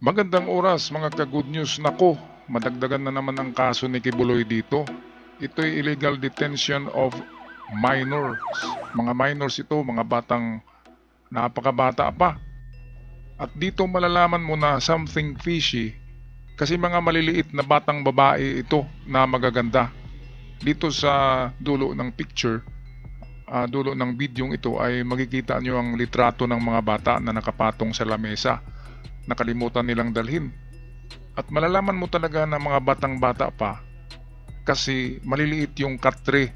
Magandang oras mga ka-good news. Nako, madagdagan na naman ang kaso ni Kibuloy dito. Ito'y illegal detention of minors. Mga minors ito, mga batang napakabata pa. At dito malalaman mo na something fishy kasi mga maliliit na batang babae ito na magaganda. Dito sa dulo ng picture, dulo ng bidyong ito ay makikita nyo ang litrato ng mga bata na nakapatong sa lamesa. Nakalimutan nilang dalhin. At malalaman mo talaga na mga batang-bata pa kasi maliliit yung katre,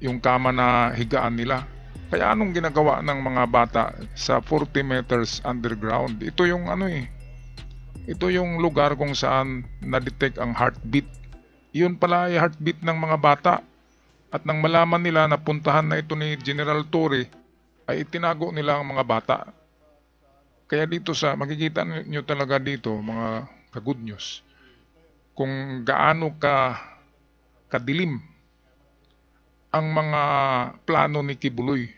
yung kama na higaan nila. Kaya anong ginagawa ng mga bata sa 40 meters underground? Ito yung ito yung lugar kung saan na-detect ang heartbeat. Yun pala ay heartbeat ng mga bata. At nang malaman nila na puntahan na ito ni General Torre, ay itinago nila ang mga bata. Kaya dito makikita nyo talaga dito mga ka-good news kung gaano kadilim ang mga plano ni Kibuloy.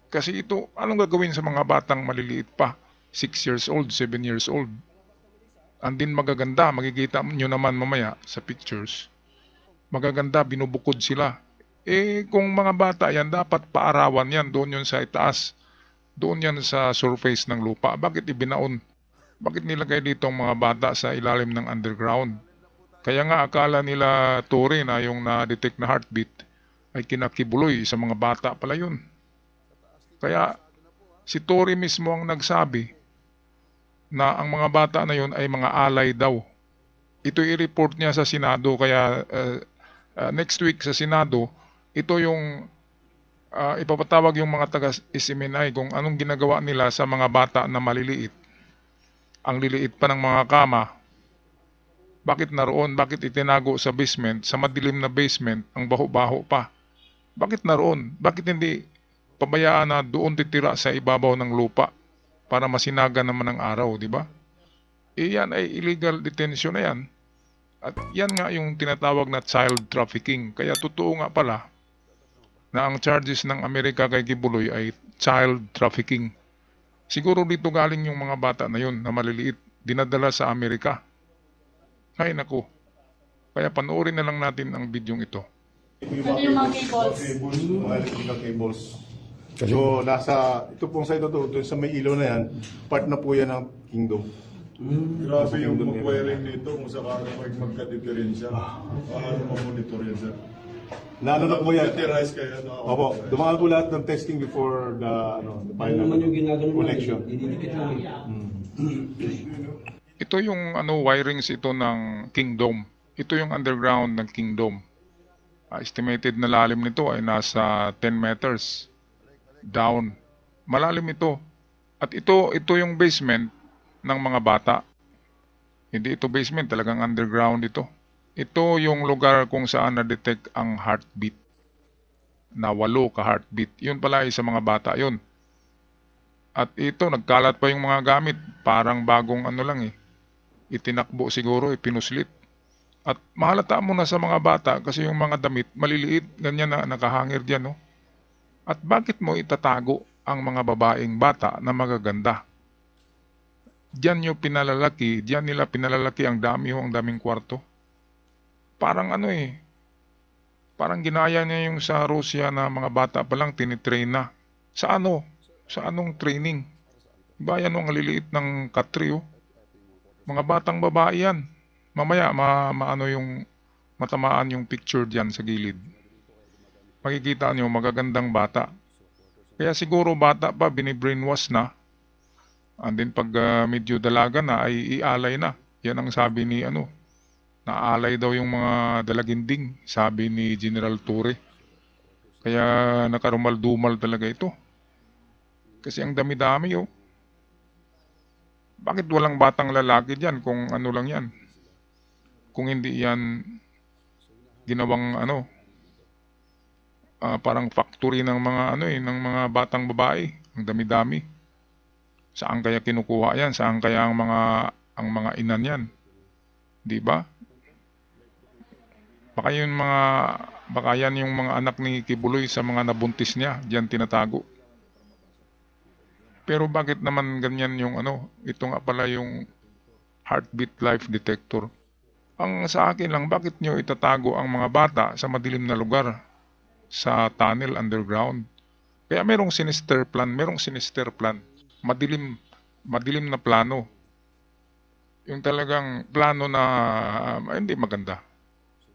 Kasi ito, anong gagawin sa mga batang maliliit pa? 6 years old, 7 years old. Andin magaganda, makikita nyo naman mamaya sa pictures. Magaganda, binubukod sila. Kung mga bata yan, dapat paarawan yan. Doon yun sa itaas. Doon yan sa surface ng lupa. Bakit ibinaon? Bakit nilagay dito ang mga bata sa ilalim ng underground? Kaya nga akala nila Tori na yung na-detect na heartbeat ay kinakibuloy sa mga bata pala yun. Kaya si Tori mismo ang nagsabi na ang mga bata na yun ay mga alay daw. Ito i-report niya sa Senado kaya next week sa Senado, ito yung ipapatawag yung mga taga-SMNI kung anong ginagawa nila sa mga bata na maliliit. Ang liliit pa ng mga kama. Bakit naroon? Bakit itinago sa basement, sa madilim na basement, ang baho-baho pa? Bakit naroon? Bakit hindi pabayaan na doon titira sa ibabaw ng lupa para masinaga naman ang araw, di ba? Yan ay illegal detention na yan. At yan nga yung tinatawag na child trafficking. Kaya totoo nga pala na ang charges ng Amerika kay Kibuloy ay child trafficking. Siguro dito galing yung mga bata na yun na maliliit, dinadala sa Amerika. Ay naku, kaya panoorin na lang natin ang bidyong ito. Ano yung mga cables? Mga electrical cables. So, ito pong sa ito, doon sa may ilaw na yan, part na po yan ng kingdom. Grabe yung mag-wiring dito kung sakali magka-diferensya. Paano ma-monitor yan, sir? Naano na po yan. Computerize kaya na. Opo, dumaan po lahat ng testing before the final naman yung ginagano connection. Dididikit lang. Ito yung wirings ito ng Kingdom. Ito yung underground ng Kingdom. Estimated na lalim nito ay nasa 10 meters down. Malalim ito. At ito yung basement ng mga bata. Hindi ito basement, talagang underground ito. Ito yung lugar kung saan na-detect ang heartbeat. Na 8 ka-heartbeat. Yun pala ay sa mga bata yun. At ito, nagkalat pa yung mga gamit. Parang bagong itinakbo siguro, ipinuslit. At mahalata mo na sa mga bata kasi yung mga damit, maliliit, ganyan na nakahangir dyan. No? At bakit mo itatago ang mga babaeng bata na magaganda? Diyan nila pinalalaki ang daming kwarto. Parang parang ginaya niya yung sa Russia na mga bata pa lang tinitrain na. Sa anong training? Iba yan ang liliit ng katrio. Mga batang babae yan. Mamaya matamaan yung picture diyan sa gilid. Makikita nyo magagandang bata. Kaya siguro bata pa binibrainwash na. And then pag medyo dalaga na ay ialay na. Yan ang sabi ni naalay daw yung mga dalaginding, sabi ni General Torre. Kaya nakarumal-dumal talaga ito. Kasi ang dami-dami Bakit walang batang lalaki diyan kung ano lang yan? Kung hindi yan ginawang parang factory ng mga ng mga batang babae, ang dami-dami. Saan kaya kinukuha yan? Saan kaya ang mga inan yan? 'Di ba? Baka yan yung mga anak ni Kibuloy sa mga nabuntis niya, diyan tinatago. Pero bakit naman ganyan yung ito nga pala yung heartbeat life detector. Ang sa akin lang, bakit nyo itatago ang mga bata sa madilim na lugar, sa tunnel underground? Kaya merong sinister plan, madilim na plano. Yung talagang plano na hindi maganda.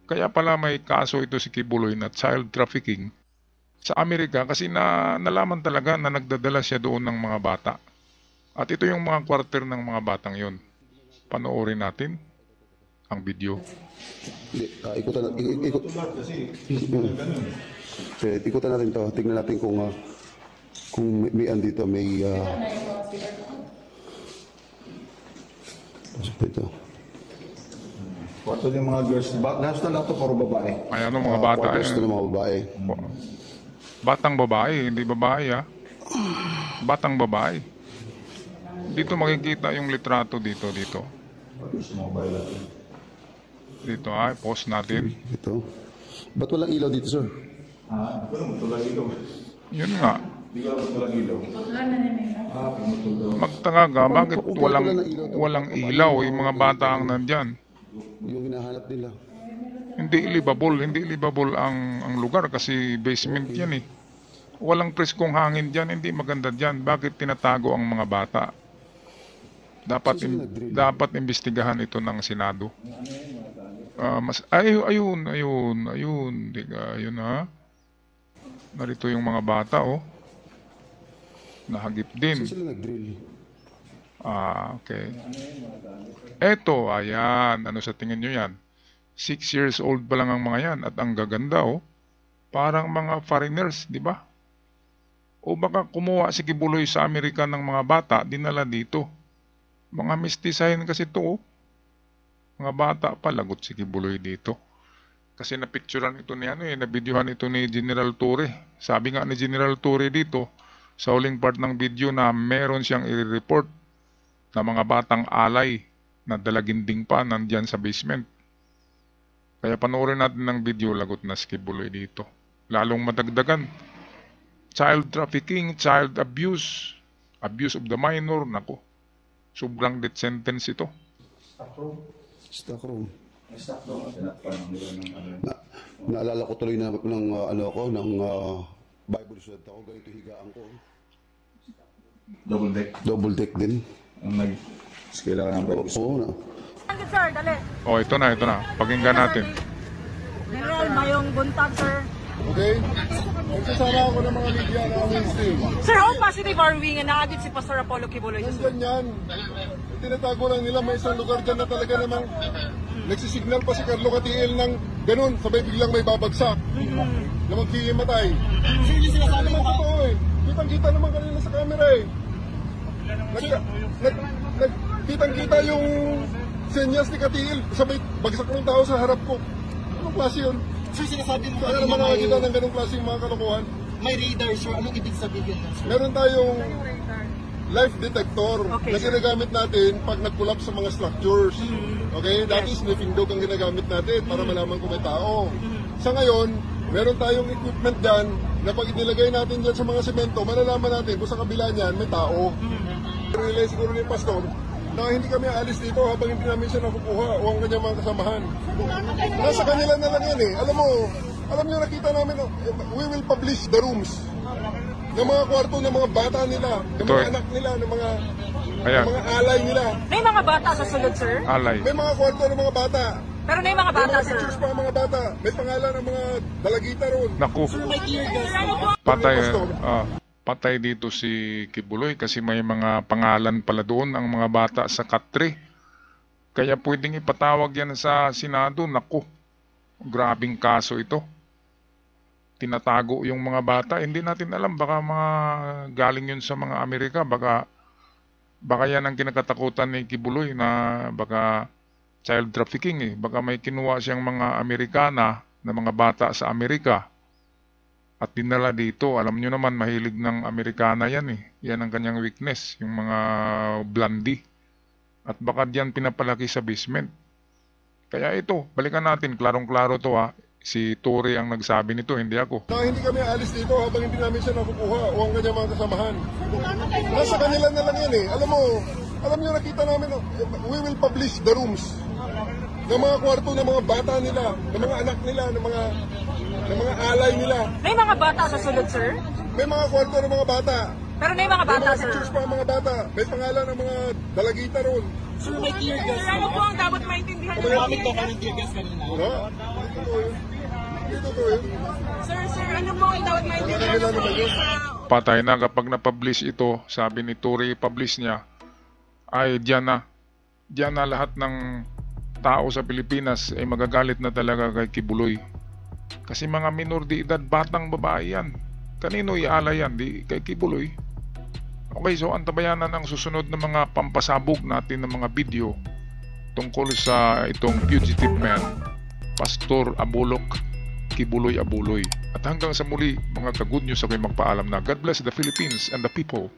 Kaya pala may kaso ito si Kibuloy na child trafficking sa Amerika kasi nalaman talaga na nagdadala siya doon ng mga bata. At ito yung mga quarter ng mga batang yon. Panoorin natin ang video. Ikutan Tulad kasi, ganun. ikutan natin to. Tingnan natin kung may andito, may ito. Kwarto yung mga girls. Lahat na lang ito, puro babae. Ayan ang mga bata. Quarters to ng mga babae. Batang babae, hindi babae ha. Batang babae. Dito makikita yung litrato dito. Dito post natin. Ito. Ba't walang ilaw dito, sir? Tulad ito. Yun nga. Hindi ka lang tulad ito. Magtanga ka, bakit walang ilaw yung mga bata ang nandyan? Yung hinahanap nila. Hindi livable ang lugar kasi basement yan eh. Walang preskong hangin dyan, hindi maganda dyan. Bakit tinatago ang mga bata? Dapat imbestigahan ito ng Senado. Ayun. Diga, ayun ha. Narito yung mga bata Nahagip din. Saan sila nag-drill? Okay. Eto, ayan. Ano sa tingin nyo yan? 6 years old pa lang ang mga yan at ang gaganda Parang mga foreigners, di ba? O baka kumuha si Kibuloy sa Amerika ng mga bata, dinala dito. Mga mistisahin kasi ito Mga bata pa, lagot si Kibuloy dito. Kasi napicturean ito ni nabidyohan ito ni General Torre. Sabi nga ni General Torre dito, sa huling part ng video na meron siyang i-report na mga batang alay na dalaginding pa nandyan sa basement. Kaya panoorin natin ng video, lagot na si Kibuloy dito. Lalong madagdagan. Child trafficking, child abuse, abuse of the minor, nako. Sobrang death sentence ito. Stock room. Naalala ko tuloy ng Bible study ako, ganito higaan ko. Double deck din. Ang nag-scale ka ng Bible. Oo na. Sir, dali. Ito na. Pakinggan natin. General Mayong Buntag, sir. Okay? Magsasama ako ng mga media na mainstream. Sir, how positive are we nga naagit si Pastor Apollo Kibuloy? Nandyan yan. Tinatago lang nila may isang lugar dyan na talaga namang nagsisignal pa si Carlo Catiel ng ganun, sabay biglang may babagsak na maghihimatay. Hindi sinasabi mo totoo Kitang-kita naman kanila sa camera Kitang-kita yung senyas ni Catiel, sabay bagsak ng tao sa harap ko. Anong klase yun? Sir, sinasabi mo Kaya naman nakakita ng ganung klase yung mga kalokohan. may radar, sir. Anong ibig sabihin nun, sir? Meron tayong life detector na ginagamit natin pag nag-collapse sa mga structures. Okay? Dati sniffing dog ang ginagamit natin para malaman kung may tao. Sa ngayon, meron tayong equipment dyan na pag inilagay natin dyan sa mga semento, malalaman natin kung sa kabila niyan may tao. Realize siguro ni Pastor na hindi kami aalis dito habang hindi namin siya nakukuha o ang kanyang mga kasamahan. Nasa kanila na lang yan Alam niyo, nakita namin, we will publish the rooms ng mga kwarto ng mga bata nila, ng mga anak nila, ng mga alay nila. May mga bata sa sulod, sir? Alay. May mga kwarto ng mga bata. Pero may mga May bata, mga sir. pictures pa ang mga bata. May pangalan ng mga dalagita roon. Naku. May tear gas. Patay dito si Kibuloy kasi may mga pangalan pala doon ang mga bata sa Katre. Kaya pwedeng ipatawag yan sa Senado. Naku. Grabing kaso ito. Tinatago yung mga bata. Hindi natin alam, baka mga galing yun sa mga Amerika, baka yan ang kinakatakutan ni Kibuloy na baka child trafficking baka may kinuha siyang mga Amerikana na mga bata sa Amerika at dinala dito. Alam nyo naman, mahilig ng Amerikana yan yan ang kanyang weakness, yung mga blondie, at baka diyan pinapalaki sa basement. Kaya ito, balikan natin, klarong-klaro to si Torre ang nagsabi nito, hindi ako. Hindi kami aalis dito habang hindi namin siya nakukuha o ang kanyang mga kasamahan. Nasa kanila na lang yan Alam mo, Alam niyo, nakita namin, we will publish the rooms ng mga kwarto ng mga bata nila, ng mga anak nila, ng mga alay nila. May mga bata sa sulod, sir? May mga kwarto ng mga bata. Pero may mga May bata, mga sir. pictures pa ang mga bata. May pangalan ng mga dalagita ron. Sir, may tear gas. Sir, ano po ang dapat maintindihan ng Gumamit ka ng tear gas kanina. Wala. Hindi totoo yun. Hindi totoo yun. Sir, ano po ang dapat maintindihan ng Patay na kapag na-publish ito, sabi ni Tory, publish niya, ay diyan na lahat ng tao sa Pilipinas ay magagalit na talaga kay Kibuloy. Kasi mga minor de edad, batang babae yan. Kanino iala yan? Di kay Kibuloy. Okay, so antabayanan ang susunod na mga pampasabog natin ng mga video tungkol sa itong fugitive man, Pastor Abulok, Kibuloy Abuloy. At hanggang sa muli, mga ka-good news, ako'y magpaalam na God bless the Philippines and the people.